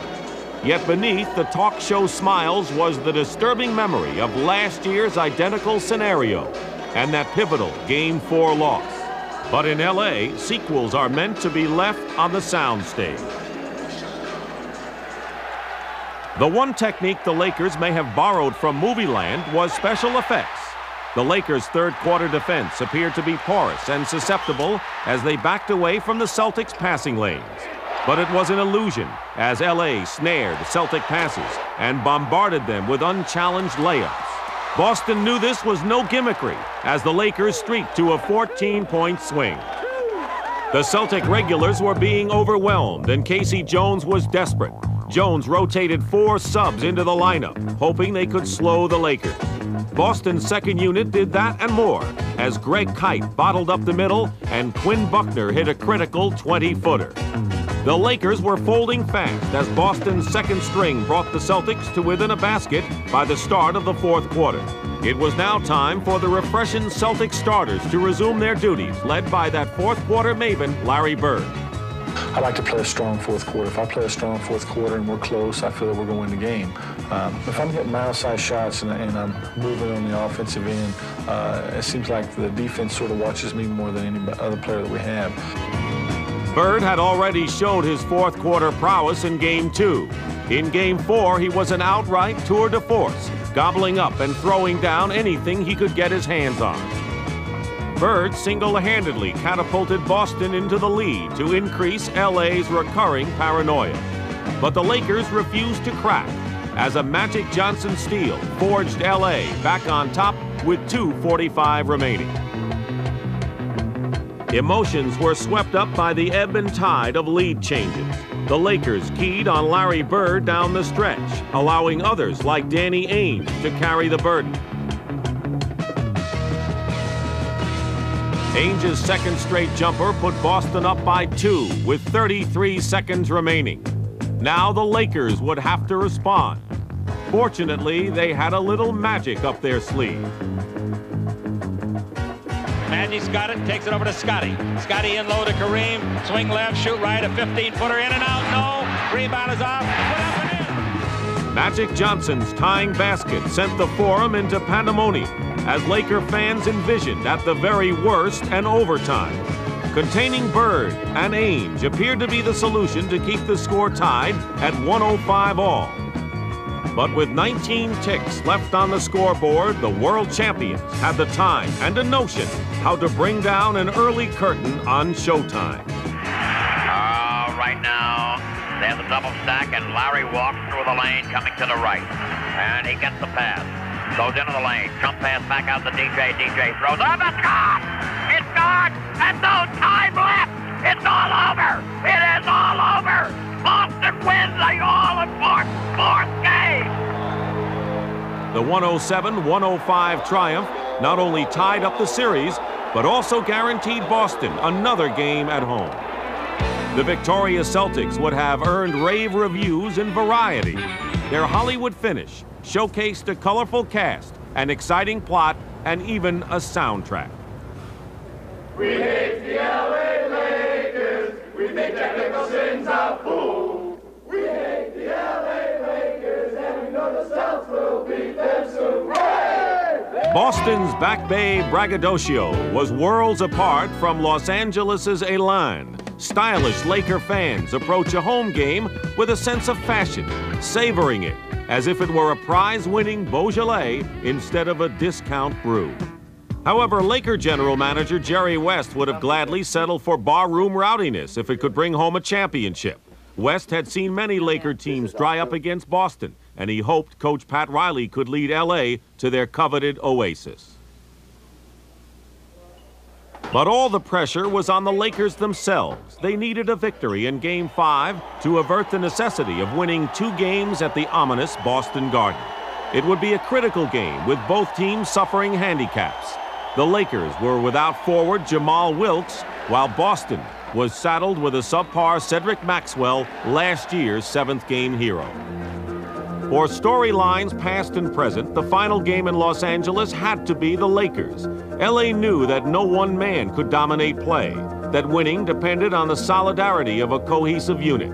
Yet beneath the talk show smiles was the disturbing memory of last year's identical scenario and that pivotal Game 4 loss. But in LA, sequels are meant to be left on the soundstage. The one technique the Lakers may have borrowed from Movieland was special effects. The Lakers' third-quarter defense appeared to be porous and susceptible as they backed away from the Celtics' passing lanes. But it was an illusion as LA snared Celtic passes and bombarded them with unchallenged layups. Boston knew this was no gimmickry as the Lakers streaked to a 14-point swing. The Celtic regulars were being overwhelmed, and Casey Jones was desperate. Jones rotated 4 subs into the lineup, hoping they could slow the Lakers. Boston's second unit did that and more, as Greg Kite bottled up the middle and Quinn Buckner hit a critical 20-footer. The Lakers were folding fast as Boston's second string brought the Celtics to within a basket by the start of the fourth quarter. It was now time for the refreshing Celtic starters to resume their duties, led by that fourth-quarter maven, Larry Bird. I like to play a strong fourth quarter. If I play a strong fourth quarter and we're close, I feel that we're going to win the game. If I'm hitting mile-sized shots and I'm moving on the offensive end, it seems like the defense sort of watches me more than any other player that we have. Bird had already showed his fourth-quarter prowess in Game 2. In Game 4, he was an outright tour de force, gobbling up and throwing down anything he could get his hands on. Bird single-handedly catapulted Boston into the lead to increase LA's recurring paranoia. But the Lakers refused to crack as a Magic Johnson steal forged LA back on top with 2:45 remaining. Emotions were swept up by the ebb and tide of lead changes. The Lakers keyed on Larry Bird down the stretch, allowing others like Danny Ainge to carry the burden. Ainge's second straight jumper put Boston up by 2 with 33 seconds remaining. Now the Lakers would have to respond. Fortunately, they had a little magic up their sleeve. Magic's got it, takes it over to Scotty. Scotty in low to Kareem. Swing left, shoot right, a 15-footer in and out, no. Rebound is off, put up and in. Magic Johnson's tying basket sent the Forum into pandemonium as Laker fans envisioned at the very worst an overtime. Containing Bird and Ainge appeared to be the solution to keep the score tied at 105 all. But with 19 ticks left on the scoreboard, the world champions had the time and a notion how to bring down an early curtain on Showtime. Right now, There's a double stack, and Larry walks through the lane coming to the right. And he gets the pass. Goes into the lane. Jump pass back out to DJ. DJ throws. Oh, it's gone! It's gone! And no time left! It's all over! It is all over! Boston wins the all-important fourth game! The 107-105 triumph not only tied up the series, but also guaranteed Boston another game at home. The victorious Celtics would have earned rave reviews in Variety. Their Hollywood finish showcased a colorful cast, an exciting plot, and even a soundtrack. We hate the LA Lakers. We think Jack Nicholson's a fool. We hate the LA Lakers, and we know the Celtics will beat them soon. Boston's Back Bay braggadocio was worlds apart from Los Angeles' elan. Stylish Laker fans approach a home game with a sense of fashion, savoring it as if it were a prize-winning Beaujolais instead of a discount brew. However, Laker general manager Jerry West would have gladly settled for barroom rowdiness if it could bring home a championship. West had seen many Laker teams dry up against Boston, and he hoped Coach Pat Riley could lead L.A. to their coveted oasis. But all the pressure was on the Lakers themselves. They needed a victory in Game 5 to avert the necessity of winning 2 games at the ominous Boston Garden. It would be a critical game with both teams suffering handicaps. The Lakers were without forward Jamal Wilkes, while Boston was saddled with a subpar Cedric Maxwell, last year's 7th game hero. For storylines past and present, the final game in Los Angeles had to be the Lakers. LA knew that no one man could dominate play, that winning depended on the solidarity of a cohesive unit.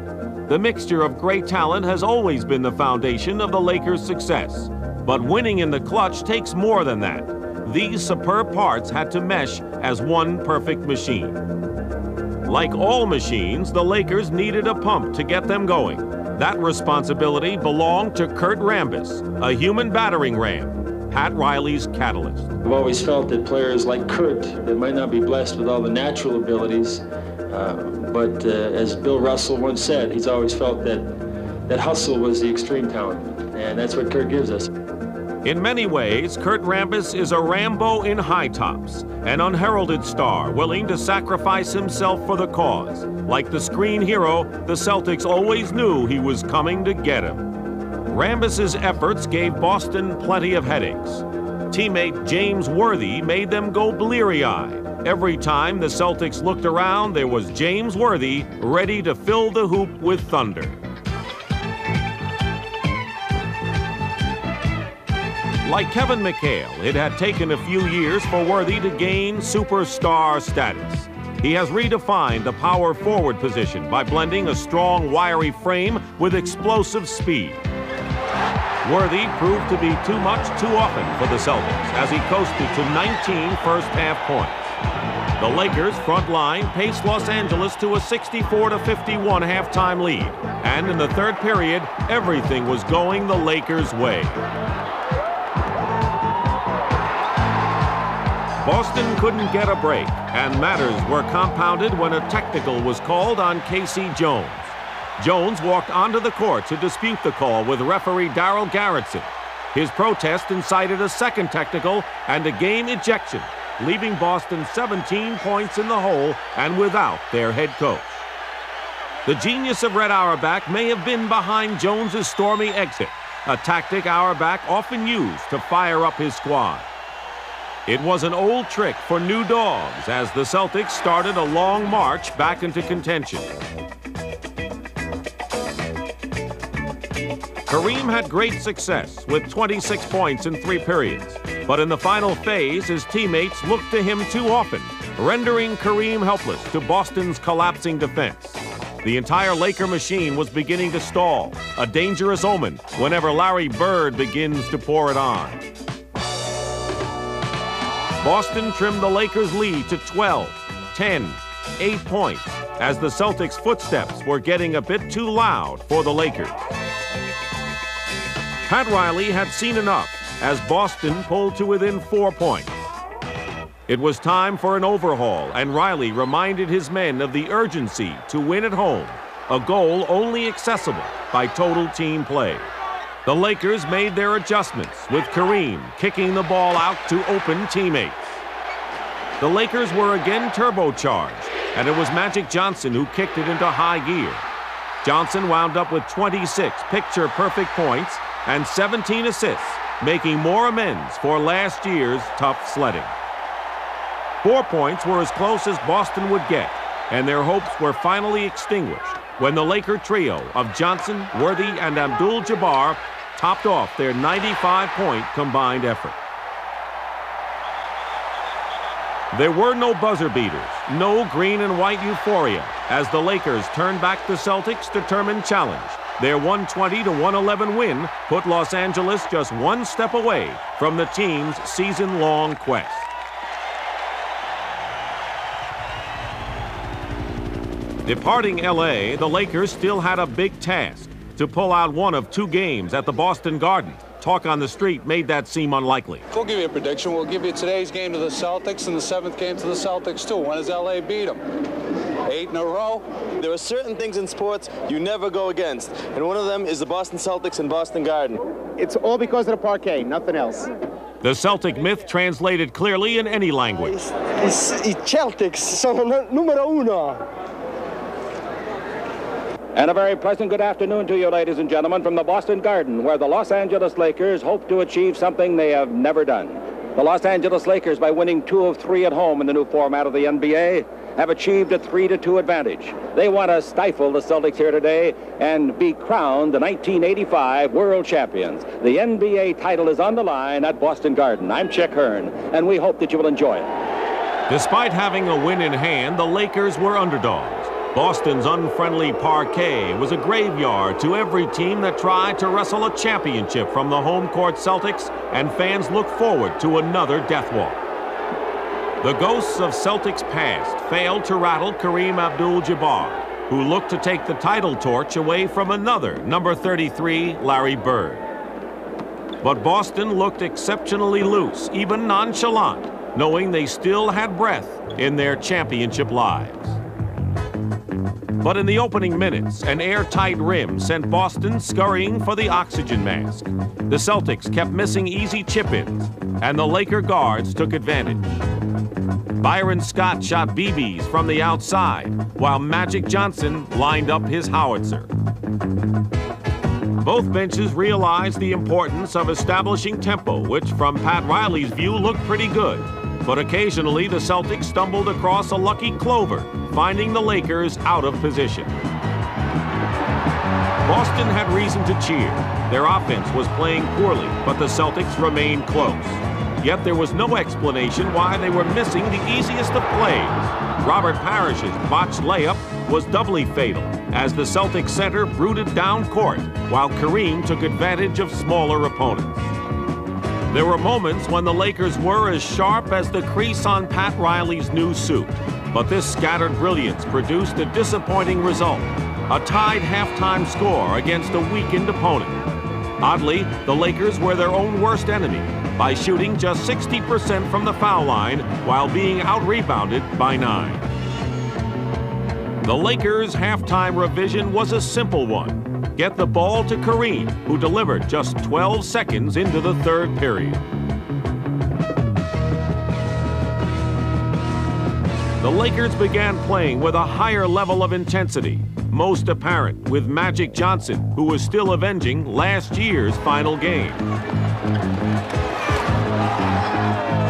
The mixture of great talent has always been the foundation of the Lakers' success. But winning in the clutch takes more than that. These superb parts had to mesh as one perfect machine. Like all machines, the Lakers needed a pump to get them going. That responsibility belonged to Kurt Rambis, a human battering ram, Pat Riley's catalyst. I've always felt that players like Kurt, that might not be blessed with all the natural abilities, but as Bill Russell once said, he's always felt that hustle was the extreme talent, and that's what Kurt gives us. In many ways, Kurt Rambis is a Rambo in high tops, an unheralded star willing to sacrifice himself for the cause. Like the screen hero, the Celtics always knew he was coming to get him. Rambis's efforts gave Boston plenty of headaches. Teammate James Worthy made them go bleary-eyed. Every time the Celtics looked around, there was James Worthy ready to fill the hoop with thunder. Like Kevin McHale, it had taken a few years for Worthy to gain superstar status. He has redefined the power forward position by blending a strong, wiry frame with explosive speed. Worthy proved to be too much too often for the Celtics as he coasted to 19 first-half points. The Lakers' front line paced Los Angeles to a 64-51 halftime lead, and in the third period, everything was going the Lakers' way. Boston couldn't get a break, and matters were compounded when a technical was called on Casey Jones. Jones walked onto the court to dispute the call with referee Darryl Garrettson. His protest incited a second technical and a game ejection, leaving Boston 17 points in the hole and without their head coach. The genius of Red Auerbach may have been behind Jones's stormy exit, a tactic Auerbach often used to fire up his squad. It was an old trick for new dogs as the Celtics started a long march back into contention. Kareem had great success with 26 points in 3 periods, but in the final phase, his teammates looked to him too often, rendering Kareem helpless to Boston's collapsing defense. The entire Laker machine was beginning to stall, a dangerous omen whenever Larry Bird begins to pour it on. Boston trimmed the Lakers' lead to 12, 10, 8 points as the Celtics' footsteps were getting a bit too loud for the Lakers. Pat Riley had seen enough as Boston pulled to within 4 points. It was time for an overhaul, and Riley reminded his men of the urgency to win at home. a goal only accessible by total team play. The Lakers made their adjustments, with Kareem kicking the ball out to open teammates. The Lakers were again turbocharged, and it was Magic Johnson who kicked it into high gear. Johnson wound up with 26 picture-perfect points and 17 assists, making more amends for last year's tough sledding. 4 points were as close as Boston would get, and their hopes were finally extinguished when the Laker trio of Johnson, Worthy, and Abdul-Jabbar topped off their 95-point combined effort. There were no buzzer beaters, no green and white euphoria, as the Lakers turned back the Celtics' determined challenge. Their 120-111 win put Los Angeles just one step away from the team's season-long quest. Departing LA, the Lakers still had a big task: to pull out one of 2 games at the Boston Garden. Talk on the street made that seem unlikely. We'll give you a prediction. We'll give you today's game to the Celtics and the 7th game to the Celtics, too. When does LA beat them? 8 in a row? There are certain things in sports you never go against, and one of them is the Boston Celtics and Boston Garden. It's all because of the parquet, nothing else. The Celtic myth translated clearly in any language. I Celtics sono numero uno. And a very pleasant good afternoon to you, ladies and gentlemen, from the Boston Garden, where the Los Angeles Lakers hope to achieve something they have never done. The Los Angeles Lakers, by winning 2 of 3 at home in the new format of the NBA, have achieved a 3-2 advantage. They want to stifle the Celtics here today and be crowned the 1985 world champions. The NBA title is on the line at Boston Garden. I'm Chick Hearn, and we hope that you will enjoy it. Despite having a win in hand, the Lakers were underdogs. Boston's unfriendly parquet was a graveyard to every team that tried to wrestle a championship from the home court Celtics, and fans look forward to another death walk. The ghosts of Celtics past failed to rattle Kareem Abdul-Jabbar, who looked to take the title torch away from another number 33, Larry Bird. But Boston looked exceptionally loose, even nonchalant, knowing they still had breath in their championship lives. But in the opening minutes, an airtight rim sent Boston scurrying for the oxygen mask. The Celtics kept missing easy chip-ins, and the Laker guards took advantage. Byron Scott shot BBs from the outside, while Magic Johnson lined up his howitzer. Both benches realized the importance of establishing tempo, which from Pat Riley's view looked pretty good. But occasionally the Celtics stumbled across a lucky clover, finding the Lakers out of position. Boston had reason to cheer. Their offense was playing poorly, but the Celtics remained close. Yet there was no explanation why they were missing the easiest of plays. Robert Parrish's botched layup was doubly fatal, as the Celtics center brooded down court, while Kareem took advantage of smaller opponents. There were moments when the Lakers were as sharp as the crease on Pat Riley's new suit, but this scattered brilliance produced a disappointing result, a tied halftime score against a weakened opponent. Oddly, the Lakers were their own worst enemy by shooting just 60% from the foul line while being out-rebounded by 9. The Lakers' halftime revision was a simple one. Get the ball to Kareem, who delivered just 12 seconds into the third period. The Lakers began playing with a higher level of intensity, most apparent with Magic Johnson, who was still avenging last year's final game.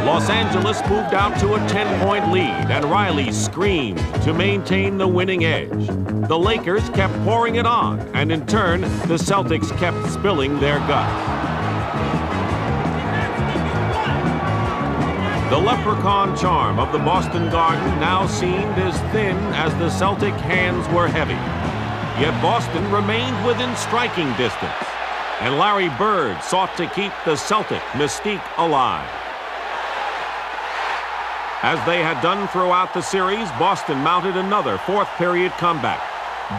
Los Angeles moved out to a 10-point lead, and Riley screamed to maintain the winning edge. The Lakers kept pouring it on, and in turn, the Celtics kept spilling their guts. The leprechaun charm of the Boston Garden now seemed as thin as the Celtic hands were heavy. Yet Boston remained within striking distance, and Larry Bird sought to keep the Celtic mystique alive. As they had done throughout the series, Boston mounted another fourth-period comeback.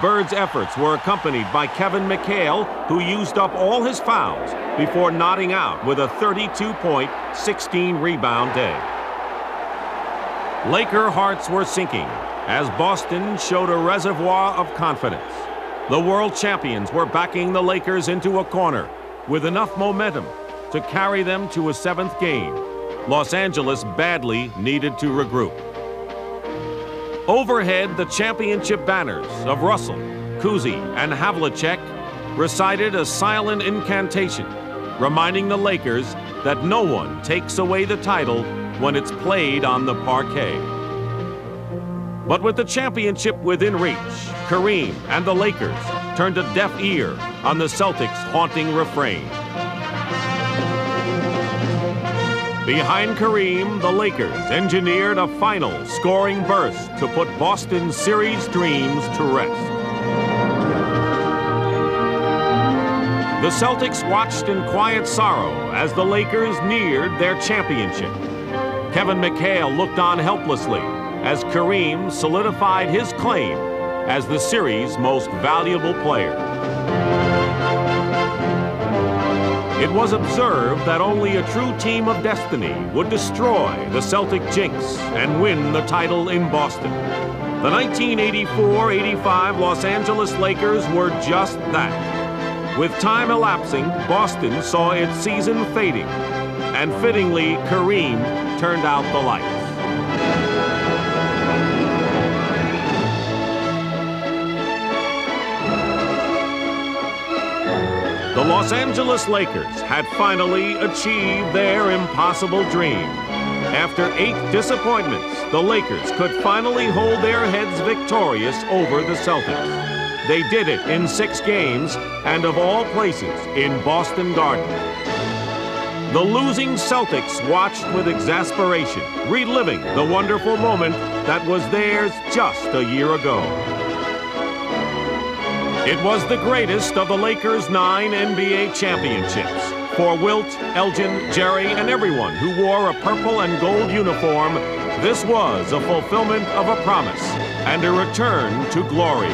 Bird's efforts were accompanied by Kevin McHale, who used up all his fouls before nodding out with a 32-point, 16-rebound day. Laker hearts were sinking as Boston showed a reservoir of confidence. The world champions were backing the Lakers into a corner with enough momentum to carry them to a 7th game. Los Angeles badly needed to regroup. Overhead, the championship banners of Russell, Cousy, and Havlicek recited a silent incantation, reminding the Lakers that no one takes away the title when it's played on the parquet. But with the championship within reach, Kareem and the Lakers turned a deaf ear on the Celtics' haunting refrain. Behind Kareem, the Lakers engineered a final scoring burst to put Boston's series dreams to rest. The Celtics watched in quiet sorrow as the Lakers neared their championship. Kevin McHale looked on helplessly as Kareem solidified his claim as the series' most valuable player. It was observed that only a true team of destiny would destroy the Celtic jinx and win the title in Boston. The 1984-85 Los Angeles Lakers were just that. With time elapsing, Boston saw its season fading, and fittingly, Kareem turned out the lights. The Los Angeles Lakers had finally achieved their impossible dream. After 8 disappointments, the Lakers could finally hold their heads victorious over the Celtics. They did it in 6 games, and of all places, in Boston Garden. The losing Celtics watched with exasperation, reliving the wonderful moment that was theirs just a year ago. It was the greatest of the Lakers' 9 NBA championships. For Wilt, Elgin, Jerry, and everyone who wore a purple and gold uniform, this was a fulfillment of a promise and a return to glory.